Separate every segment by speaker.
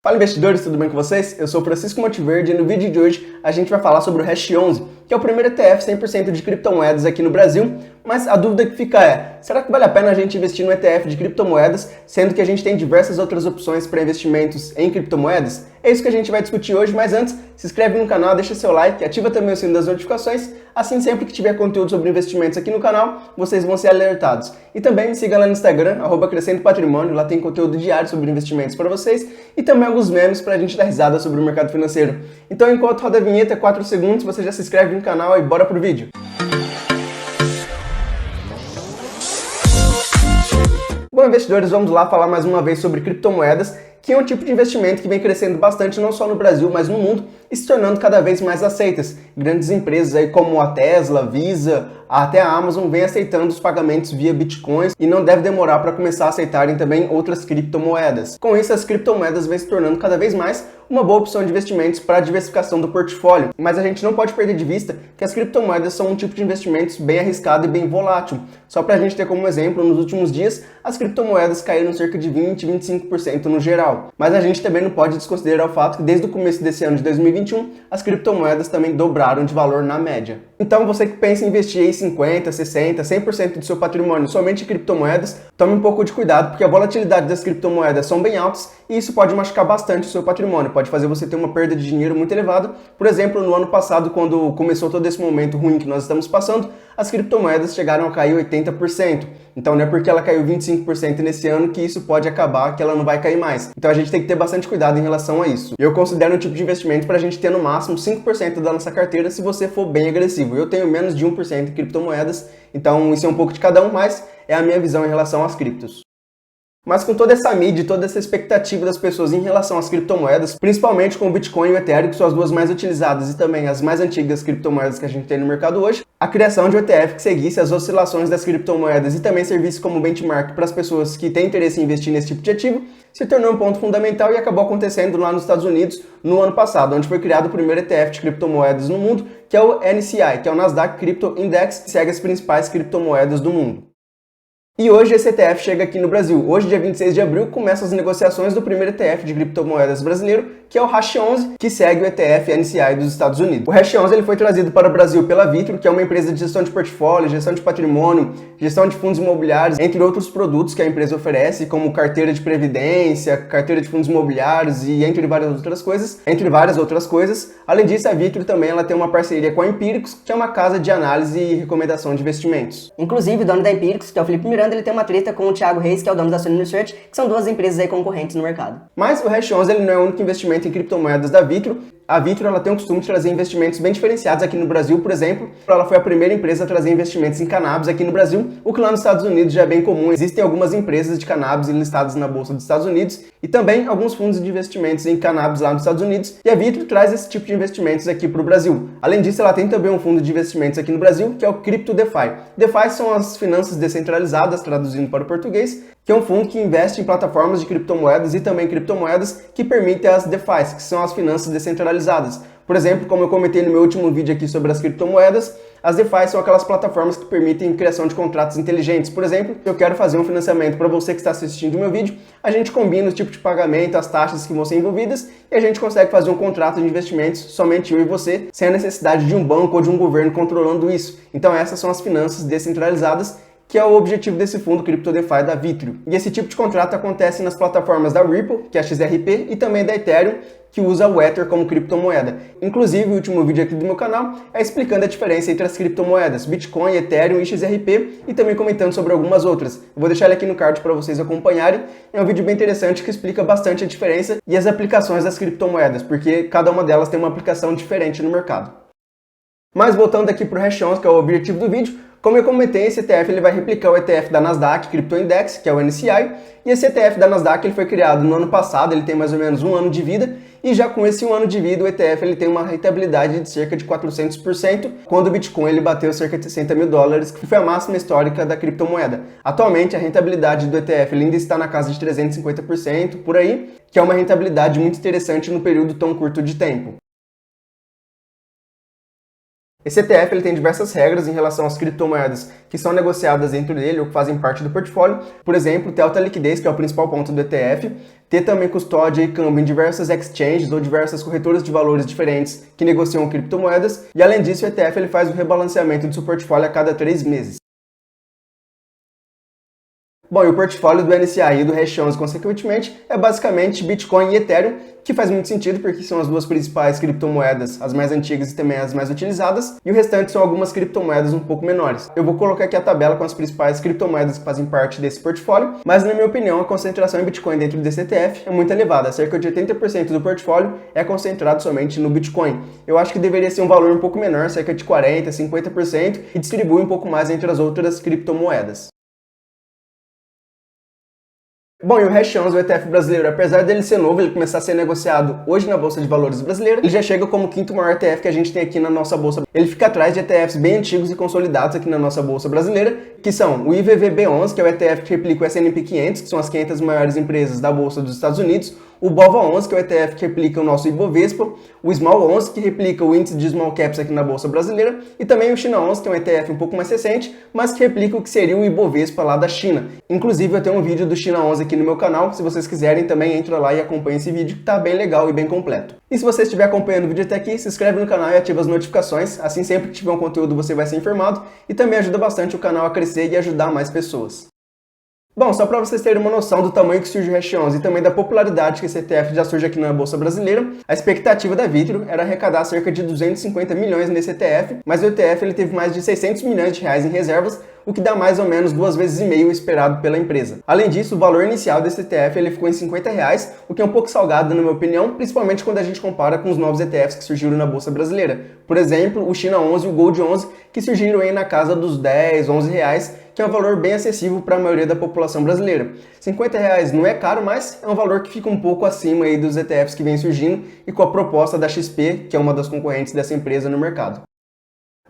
Speaker 1: Fala investidores, tudo bem com vocês? Eu sou o Francisco Monteverde e no vídeo de hoje a gente vai falar sobre o Hash11, que é o primeiro ETF 100% de criptomoedas aqui no Brasil, mas a dúvida que fica é, será que vale a pena a gente investir no ETF de criptomoedas, sendo que a gente tem diversas outras opções para investimentos em criptomoedas? É isso que a gente vai discutir hoje, mas antes, se inscreve no canal, deixa seu like, ativa também o sino das notificações, assim sempre que tiver conteúdo sobre investimentos aqui no canal, vocês vão ser alertados. E também me siga lá no Instagram, @crescentopatrimônio, lá tem conteúdo diário sobre investimentos para vocês e também alguns memes para a gente dar risada sobre o mercado financeiro. Então enquanto roda a vinheta, 4 segundos, você já se inscreve no canal e bora pro vídeo. Bom, investidores, vamos lá falar mais uma vez sobre criptomoedas, que é um tipo de investimento que vem crescendo bastante não só no Brasil, mas no mundo, e se tornando cada vez mais aceitas. Grandes empresas aí como a Tesla, Visa, até a Amazon vem aceitando os pagamentos via bitcoins e não deve demorar para começar a aceitarem também outras criptomoedas. Com isso, as criptomoedas vêm se tornando cada vez mais uma boa opção de investimentos para a diversificação do portfólio. Mas a gente não pode perder de vista que as criptomoedas são um tipo de investimentos bem arriscado e bem volátil. Só para a gente ter como exemplo, nos últimos dias, as criptomoedas caíram cerca de 20, 25% no geral. Mas a gente também não pode desconsiderar o fato que desde o começo desse ano de 2021, as criptomoedas também dobraram de valor na média. Então você que pensa em investir em 50, 60, 100% do seu patrimônio somente em criptomoedas, tome um pouco de cuidado porque a volatilidade das criptomoedas são bem altas e isso pode machucar bastante o seu patrimônio, pode fazer você ter uma perda de dinheiro muito elevada. Por exemplo, no ano passado, quando começou todo esse momento ruim que nós estamos passando, as criptomoedas chegaram a cair 80%. Então não é porque ela caiu 25% nesse ano que isso pode acabar, que ela não vai cair mais. Então a gente tem que ter bastante cuidado em relação a isso. Eu considero um tipo de investimento para a gente ter no máximo 5% da nossa carteira se você for bem agressivo. Eu tenho menos de 1% em criptomoedas, então isso é um pouco de cada um, mas é a minha visão em relação às criptos. Mas com toda essa mídia e toda essa expectativa das pessoas em relação às criptomoedas, principalmente com o Bitcoin e o Ethereum, que são as duas mais utilizadas e também as mais antigas criptomoedas que a gente tem no mercado hoje, a criação de um ETF que seguisse as oscilações das criptomoedas e também servisse como benchmark para as pessoas que têm interesse em investir nesse tipo de ativo, se tornou um ponto fundamental e acabou acontecendo lá nos Estados Unidos no ano passado, onde foi criado o primeiro ETF de criptomoedas no mundo, que é o NCI, que é o Nasdaq Crypto Index, que segue as principais criptomoedas do mundo. E hoje esse ETF chega aqui no Brasil. Hoje, dia 26 de abril, começam as negociações do primeiro ETF de criptomoedas brasileiro, que é o Hash11, que segue o ETF NCI dos Estados Unidos. O Hash11 ele foi trazido para o Brasil pela Vitro, que é uma empresa de gestão de portfólio, gestão de patrimônio, gestão de fundos imobiliários, entre outros produtos que a empresa oferece, como carteira de previdência, carteira de fundos imobiliários e entre várias outras coisas. Além disso, a Vitro também ela tem uma parceria com a Empíricos, que é uma casa de análise e recomendação de investimentos.
Speaker 2: Inclusive, o dono da Empíricos, que é o Felipe Miranda, ele tem uma treta com o Thiago Reis, que é o dono da Sony Research, que são duas empresas aí concorrentes no mercado.
Speaker 1: Mas o Hash11 ele não é o único investimento em criptomoedas da Vitro. A Vitro ela tem o costume de trazer investimentos bem diferenciados aqui no Brasil, por exemplo. Ela foi a primeira empresa a trazer investimentos em cannabis aqui no Brasil, o que lá nos Estados Unidos já é bem comum. Existem algumas empresas de cannabis listadas na Bolsa dos Estados Unidos e também alguns fundos de investimentos em cannabis lá nos Estados Unidos. E a Vitro traz esse tipo de investimentos aqui para o Brasil. Além disso, ela tem também um fundo de investimentos aqui no Brasil, que é o Crypto DeFi. DeFi são as finanças descentralizadas, traduzindo para o português, que é um fundo que investe em plataformas de criptomoedas e também criptomoedas que permitem as DeFis, que são as finanças descentralizadas. Por exemplo, como eu comentei no meu último vídeo aqui sobre as criptomoedas, as DeFi são aquelas plataformas que permitem a criação de contratos inteligentes. Por exemplo, se eu quero fazer um financiamento para você que está assistindo o meu vídeo, a gente combina o tipo de pagamento, as taxas que vão ser envolvidas e a gente consegue fazer um contrato de investimentos somente eu e você, sem a necessidade de um banco ou de um governo controlando isso. Então essas são as finanças descentralizadas, que é o objetivo desse fundo Crypto DeFi da Vitro. E esse tipo de contrato acontece nas plataformas da Ripple, que é a XRP, e também da Ethereum, que usa o Ether como criptomoeda. Inclusive, o último vídeo aqui do meu canal é explicando a diferença entre as criptomoedas Bitcoin, Ethereum e XRP e também comentando sobre algumas outras. Eu vou deixar ele aqui no card para vocês acompanharem. É um vídeo bem interessante que explica bastante a diferença e as aplicações das criptomoedas, porque cada uma delas tem uma aplicação diferente no mercado. Mas voltando aqui para o Hash11, que é o objetivo do vídeo, como eu comentei, esse ETF ele vai replicar o ETF da Nasdaq Crypto Index, que é o NCI, e esse ETF da Nasdaq ele foi criado no ano passado, ele tem mais ou menos um ano de vida, e já com esse um ano de vida o ETF ele tem uma rentabilidade de cerca de 400%, quando o Bitcoin ele bateu cerca de 60 mil dólares, que foi a máxima histórica da criptomoeda. Atualmente a rentabilidade do ETF ele ainda está na casa de 350% por aí, que é uma rentabilidade muito interessante no período tão curto de tempo. Esse ETF ele tem diversas regras em relação às criptomoedas que são negociadas dentro dele ou que fazem parte do portfólio. Por exemplo, ter alta liquidez, que é o principal ponto do ETF, ter também custódia e câmbio em diversas exchanges ou diversas corretoras de valores diferentes que negociam criptomoedas, e além disso o ETF ele faz o rebalanceamento do seu portfólio a cada 3 meses. Bom, e o portfólio do NCI e do Hash11, consequentemente, é basicamente Bitcoin e Ethereum, que faz muito sentido porque são as duas principais criptomoedas, as mais antigas e também as mais utilizadas, e o restante são algumas criptomoedas um pouco menores. Eu vou colocar aqui a tabela com as principais criptomoedas que fazem parte desse portfólio, mas na minha opinião a concentração em Bitcoin dentro desse ETF é muito elevada, cerca de 80% do portfólio é concentrado somente no Bitcoin. Eu acho que deveria ser um valor um pouco menor, cerca de 40%, 50%, e distribui um pouco mais entre as outras criptomoedas. Bom, e o Hash11, o ETF brasileiro, apesar dele ser novo, ele começar a ser negociado hoje na Bolsa de Valores brasileira, ele já chega como o quinto maior ETF que a gente tem aqui na nossa Bolsa. Ele fica atrás de ETFs bem antigos e consolidados aqui na nossa Bolsa brasileira, que são o IVVB11, que é o ETF que replica o S&P 500, que são as 500 maiores empresas da Bolsa dos Estados Unidos, o BOVA11, que é o ETF que replica o nosso Ibovespa, o Small11, que replica o índice de Small Caps aqui na Bolsa brasileira, e também o China11, que é um ETF um pouco mais recente, mas que replica o que seria o Ibovespa lá da China. Inclusive, eu tenho um vídeo do China11 aqui no meu canal, se vocês quiserem também entra lá e acompanha esse vídeo, que tá bem legal e bem completo. E se você estiver acompanhando o vídeo até aqui, se inscreve no canal e ativa as notificações, assim sempre que tiver um conteúdo você vai ser informado, e também ajuda bastante o canal a crescer e ajudar mais pessoas. Bom, só para vocês terem uma noção do tamanho que surge o Hash11 e também da popularidade que esse ETF já surge aqui na Bolsa Brasileira, a expectativa da Vitro era arrecadar cerca de 250 milhões nesse ETF, mas o ETF ele teve mais de 600 milhões de reais em reservas, o que dá mais ou menos 2,5 vezes o esperado pela empresa. Além disso, o valor inicial desse ETF ele ficou em R$50, o que é um pouco salgado na minha opinião, principalmente quando a gente compara com os novos ETFs que surgiram na Bolsa Brasileira. Por exemplo, o China11 e o Gold11, que surgiram aí na casa dos R$10, R$11, que é um valor bem acessível para a maioria da população brasileira. R$50 não é caro, mas é um valor que fica um pouco acima aí dos ETFs que vem surgindo e com a proposta da XP, que é uma das concorrentes dessa empresa no mercado.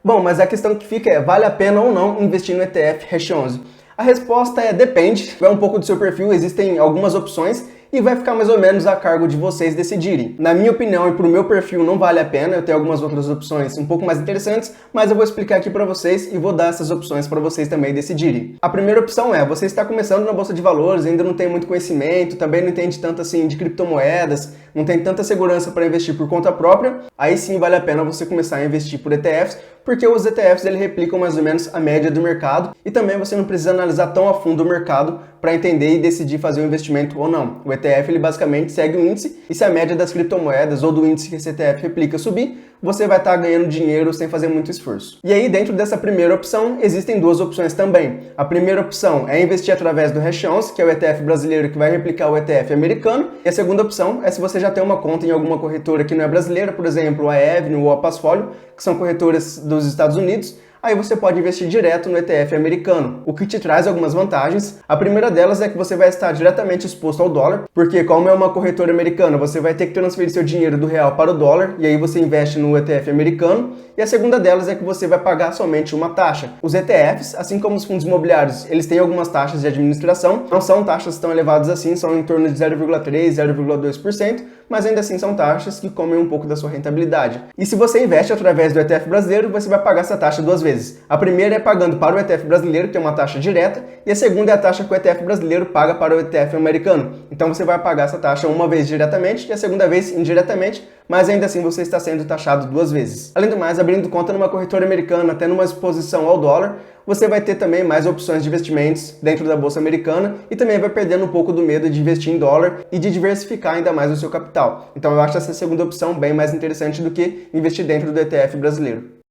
Speaker 1: Bom, mas a questão que fica é, vale a pena ou não investir no ETF Hash11? A resposta é depende, vai um pouco do seu perfil, existem algumas opções e vai ficar mais ou menos a cargo de vocês decidirem. Na minha opinião e para o meu perfil não vale a pena, eu tenho algumas outras opções um pouco mais interessantes, mas eu vou explicar aqui para vocês e vou dar essas opções para vocês também decidirem. A primeira opção é, você está começando na Bolsa de Valores, ainda não tem muito conhecimento, também não entende tanto assim de criptomoedas, não tem tanta segurança para investir por conta própria, aí sim vale a pena você começar a investir por ETFs, porque os ETFs ele replicam mais ou menos a média do mercado e também você não precisa analisar tão a fundo o mercado para entender e decidir fazer um investimento ou não. O ETF ele basicamente segue o índice e se a média das criptomoedas ou do índice que esse ETF replica subir, você vai estar ganhando dinheiro sem fazer muito esforço. E aí dentro dessa primeira opção existem duas opções também. A primeira opção é investir através do Hash11, que é o ETF brasileiro que vai replicar o ETF americano, e a segunda opção é se você já tem uma conta em alguma corretora que não é brasileira, por exemplo, a Avenue ou a Passfolio, que são corretoras dos Estados Unidos, aí você pode investir direto no ETF americano, o que te traz algumas vantagens. A primeira delas é que você vai estar diretamente exposto ao dólar, porque como é uma corretora americana, você vai ter que transferir seu dinheiro do real para o dólar, e aí você investe no ETF americano. E a segunda delas é que você vai pagar somente uma taxa. Os ETFs, assim como os fundos imobiliários, eles têm algumas taxas de administração, não são taxas tão elevadas assim, são em torno de 0,3%, 0,2%, mas ainda assim são taxas que comem um pouco da sua rentabilidade. E se você investe através do ETF brasileiro, você vai pagar essa taxa duas vezes. A primeira é pagando para o ETF brasileiro, que é uma taxa direta, e a segunda é a taxa que o ETF brasileiro paga para o ETF americano. Então você vai pagar essa taxa uma vez diretamente e a segunda vez indiretamente, mas ainda assim você está sendo taxado duas vezes. Além do mais, abrindo conta numa corretora americana, tendo uma exposição ao dólar, você vai ter também mais opções de investimentos dentro da Bolsa Americana e também vai perdendo um pouco do medo de investir em dólar e de diversificar ainda mais o seu capital. Então eu acho essa segunda opção bem mais interessante do que investir dentro do ETF brasileiro.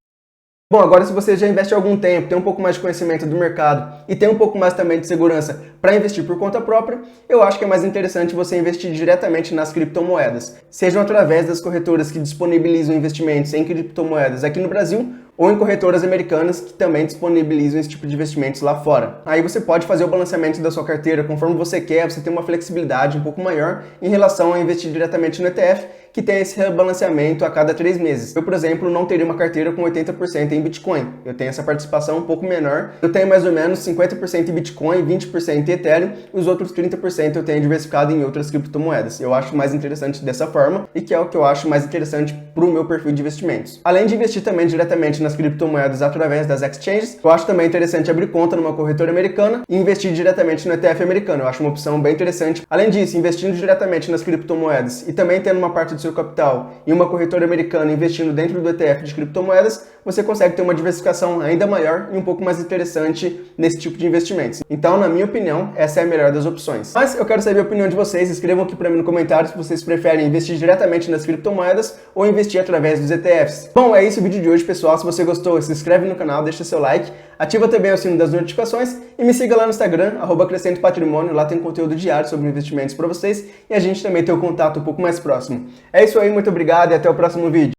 Speaker 1: Bom, agora se você já investe há algum tempo, tem um pouco mais de conhecimento do mercado e tem um pouco mais também de segurança para investir por conta própria, eu acho que é mais interessante você investir diretamente nas criptomoedas, sejam através das corretoras que disponibilizam investimentos em criptomoedas aqui no Brasil ou em corretoras americanas que também disponibilizam esse tipo de investimentos lá fora. Aí você pode fazer o balanceamento da sua carteira conforme você quer, você tem uma flexibilidade um pouco maior em relação a investir diretamente no ETF, que tem esse rebalanceamento a cada 3 meses. Eu, por exemplo, não teria uma carteira com 80% em Bitcoin. Eu tenho essa participação um pouco menor. Eu tenho mais ou menos 50% em Bitcoin, 20% em Ethereum, e os outros 30% eu tenho diversificado em outras criptomoedas. Eu acho mais interessante dessa forma e que é o que eu acho mais interessante para o meu perfil de investimentos. Além de investir também diretamente nas criptomoedas através das exchanges, eu acho também interessante abrir conta numa corretora americana e investir diretamente no ETF americano. Eu acho uma opção bem interessante. Além disso, investindo diretamente nas criptomoedas e também tendo uma parte do seu capital em uma corretora americana investindo dentro do ETF de criptomoedas, você consegue ter uma diversificação ainda maior e um pouco mais interessante nesse tipo de investimentos. Então, na minha opinião, essa é a melhor das opções. Mas eu quero saber a opinião de vocês. Escrevam aqui para mim no comentário se vocês preferem investir diretamente nas criptomoedas ou investir através dos ETFs. Bom, é isso o vídeo de hoje, pessoal. Se você gostou, se inscreve no canal, deixa seu like, ativa também o sino das notificações e me siga lá no Instagram, @crescentopatrimônio. Lá tem conteúdo diário sobre investimentos para vocês e a gente também tem um contato um pouco mais próximo. É isso aí, muito obrigado e até o próximo vídeo.